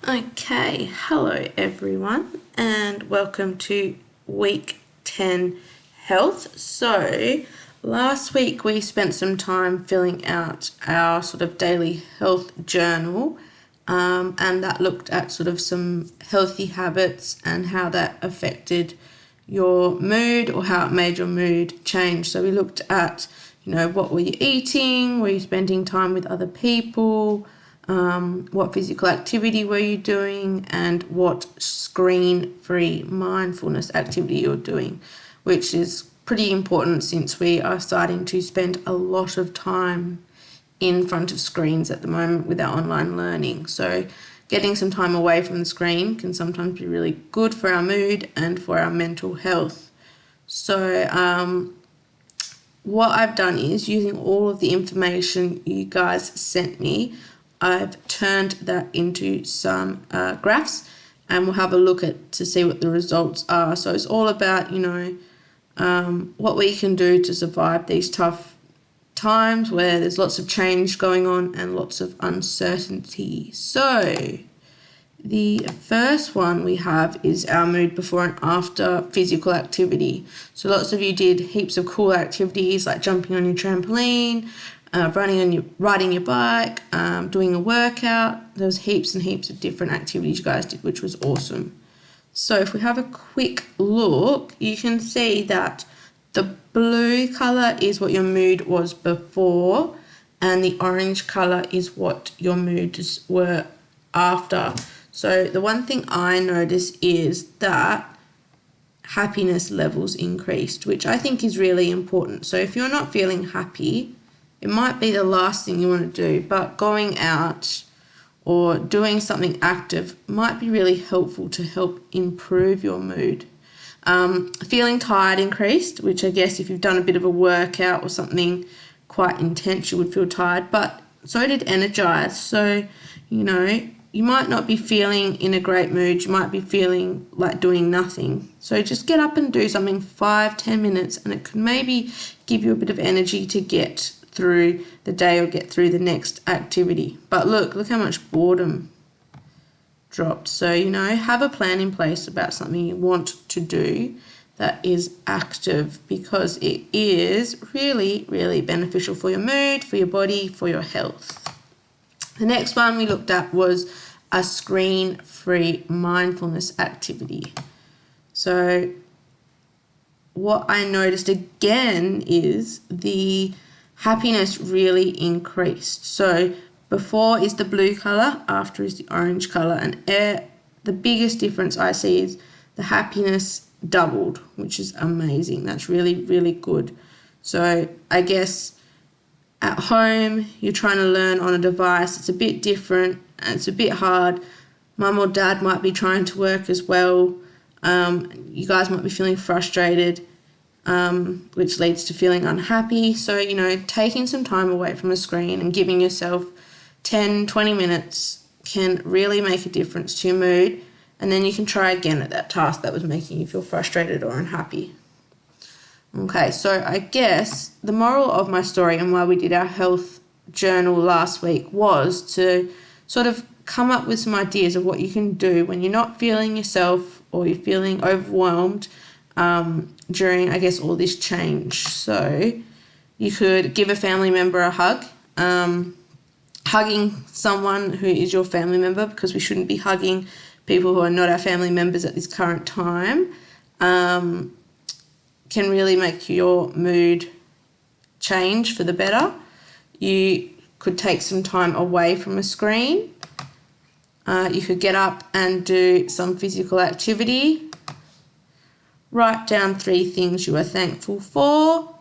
Okay, hello everyone, and welcome to week 10 health. So, last week we spent some time filling out our sort of daily health journal, and that looked at sort of some healthy habits and how that affected your mood or how it made your mood change. So, we looked at, what were you eating? Were you spending time with other people? What physical activity were you doing, and what screen-free mindfulness activity you're doing, which is pretty important since we are starting to spend a lot of time in front of screens at the moment with our online learning. So getting some time away from the screen can sometimes be really good for our mood and for our mental health. So what I've done is, using all of the information you guys sent me, I've turned that into some graphs, and we'll have a look at to see what the results are. So it's all about, what we can do to survive these tough times where there's lots of change going on and lots of uncertainty. So the first one we have is our mood before and after physical activity. So lots of you did heaps of cool activities like jumping on your trampoline, riding your bike, doing a workout. There was heaps and heaps of different activities you guys did, which was awesome. So if we have a quick look, you can see that the blue colour is what your mood was before, and the orange colour is what your moods were after. So the one thing I notice is that happiness levels increased, which I think is really important. So if you're not feeling happy, it might be the last thing you want to do, but going out or doing something active might be really helpful to help improve your mood. Feeling tired increased, which I guess if you've done a bit of a workout or something quite intense, you would feel tired, but so did energize. So, you might not be feeling in a great mood. You might be feeling like doing nothing. So just get up and do something 5-10 minutes, and it could maybe give you a bit of energy to get through the day or get through the next activity. But look how much boredom dropped. So, have a plan in place about something you want to do that is active, because it is really, really beneficial for your mood, for your body, for your health. The next one we looked at was a screen-free mindfulness activity. So what I noticed again is the happiness really increased. So before is the blue colour, after is the orange colour, and the biggest difference I see is the happiness doubled, which is amazing. That's really, really good. So I guess at home, you're trying to learn on a device. It's a bit different and it's a bit hard. Mum or dad might be trying to work as well. You guys might be feeling frustrated, which leads to feeling unhappy. So, taking some time away from a screen and giving yourself 10-20 minutes can really make a difference to your mood. And then you can try again at that task that was making you feel frustrated or unhappy. Okay, so I guess the moral of my story and why we did our health journal last week was to sort of come up with some ideas of what you can do when you're not feeling yourself or you're feeling overwhelmed during, I guess, all this change. So you could give a family member a hug. Hugging someone who is your family member, because we shouldn't be hugging people who are not our family members at this current time, can really make your mood change for the better. You could take some time away from a screen. You could get up and do some physical activity. Write down 3 things you are thankful for,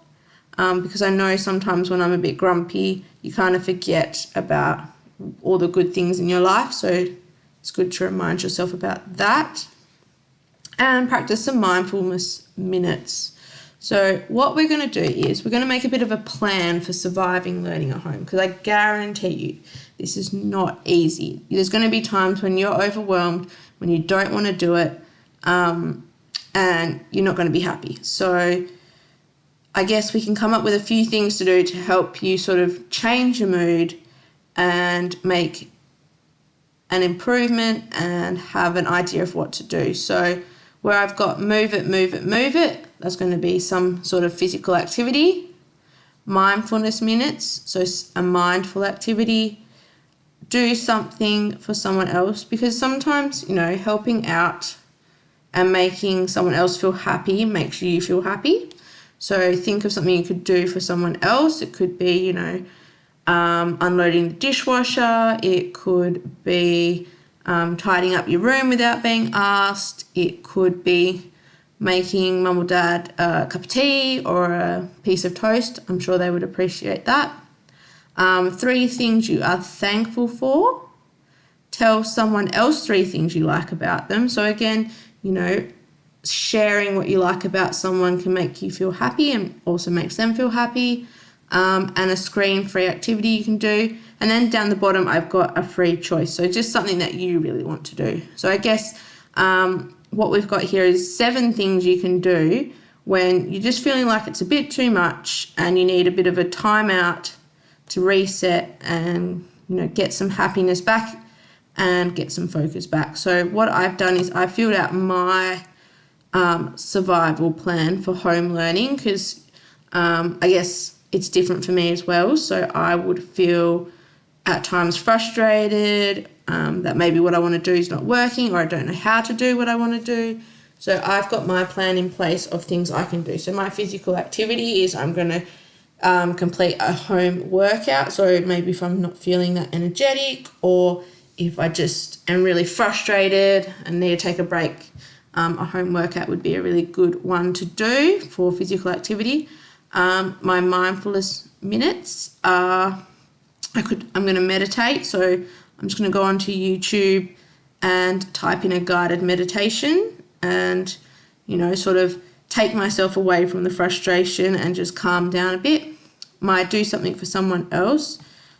because I know sometimes when I'm a bit grumpy, you kind of forget about all the good things in your life. So it's good to remind yourself about that. And practice some mindfulness minutes. So what we're going to do is we're going to make a bit of a plan for surviving learning at home, because I guarantee you this is not easy. There's going to be times when you're overwhelmed, when you don't want to do it, and you're not going to be happy. So I guess we can come up with a few things to do to help you sort of change your mood and make an improvement and have an idea of what to do. So where I've got move it, move it, move it, that's going to be some sort of physical activity. Mindfulness minutes, so a mindful activity. Do something for someone else, because sometimes, helping out and making someone else feel happy makes you feel happy. So think of something you could do for someone else. It could be, unloading the dishwasher. It could be tidying up your room without being asked. It could be making mum or dad a cup of tea or a piece of toast. I'm sure they would appreciate that. 3 things you are thankful for. Tell someone else 3 things you like about them. So again, sharing what you like about someone can make you feel happy and also makes them feel happy. And a screen-free activity you can do. And then down the bottom, I've got a free choice. So just something that you really want to do. So I guess what we've got here is 7 things you can do when you're just feeling like it's a bit too much and you need a bit of a timeout to reset and, get some happiness back and get some focus back. So what I've done is I filled out my survival plan for home learning, because I guess it's different for me as well. So I would feel at times frustrated that maybe what I want to do is not working, or I don't know how to do what I want to do. So I've got my plan in place of things I can do. So my physical activity is I'm going to complete a home workout. So maybe if I'm not feeling that energetic, or if I just am really frustrated and need to take a break, a home workout would be a really good one to do for physical activity. My mindfulness minutes are, I'm going to meditate. So I'm just going to go onto YouTube and type in a guided meditation and, sort of take myself away from the frustration and just calm down a bit. Might do something for someone else.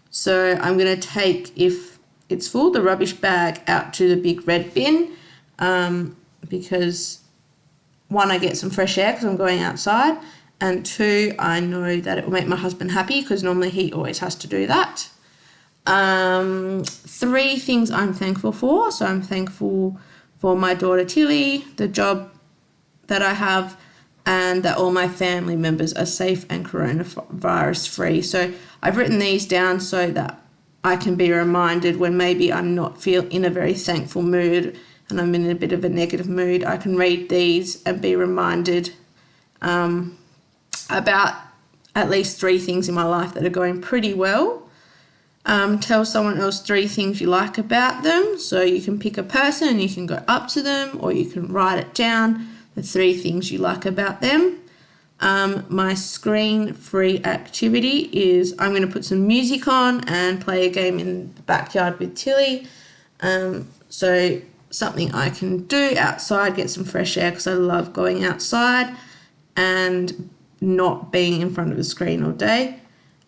So I'm going to take, if it's full, the rubbish bag out to the big red bin, because 1, I get some fresh air because I'm going outside, and 2, I know that it will make my husband happy because normally he always has to do that. 3 things I'm thankful for. So I'm thankful for my daughter Tilly, the job that I have, and that all my family members are safe and coronavirus free. So I've written these down so that I can be reminded when maybe I'm not in a very thankful mood and I'm in a bit of a negative mood. I can read these and be reminded about at least 3 things in my life that are going pretty well. Tell someone else 3 things you like about them. So you can pick a person and you can go up to them, or you can write it down, the 3 things you like about them. My screen-free activity is I'm going to put some music on and play a game in the backyard with Tilly. So something I can do outside, get some fresh air, because I love going outside and not being in front of a screen all day.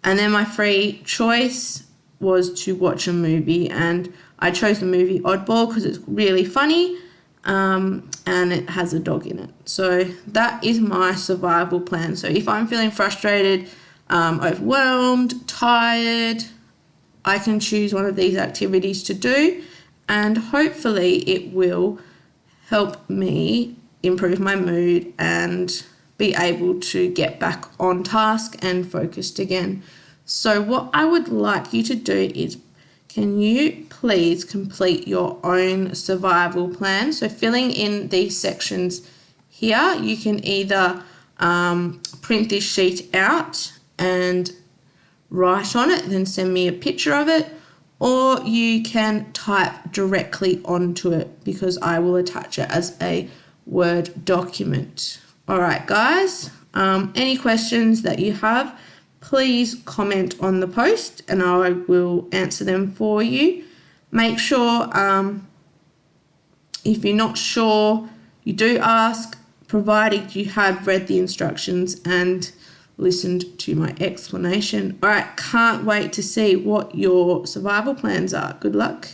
And then my free choice was to watch a movie, and I chose the movie Oddball because it's really funny, and it has a dog in it. So that is my survival plan. So if I'm feeling frustrated, overwhelmed, tired, I can choose one of these activities to do, and hopefully it will help me improve my mood and be able to get back on task and focused again. So what I would like you to do is, can you please complete your own survival plan? So filling in these sections here, you can either print this sheet out and write on it, then send me a picture of it, or you can type directly onto it because I will attach it as a Word document. All right, guys, any questions that you have, please comment on the post and I will answer them for you. Make sure if you're not sure, you do ask, provided you have read the instructions and listened to my explanation. All right, can't wait to see what your survival plans are. Good luck.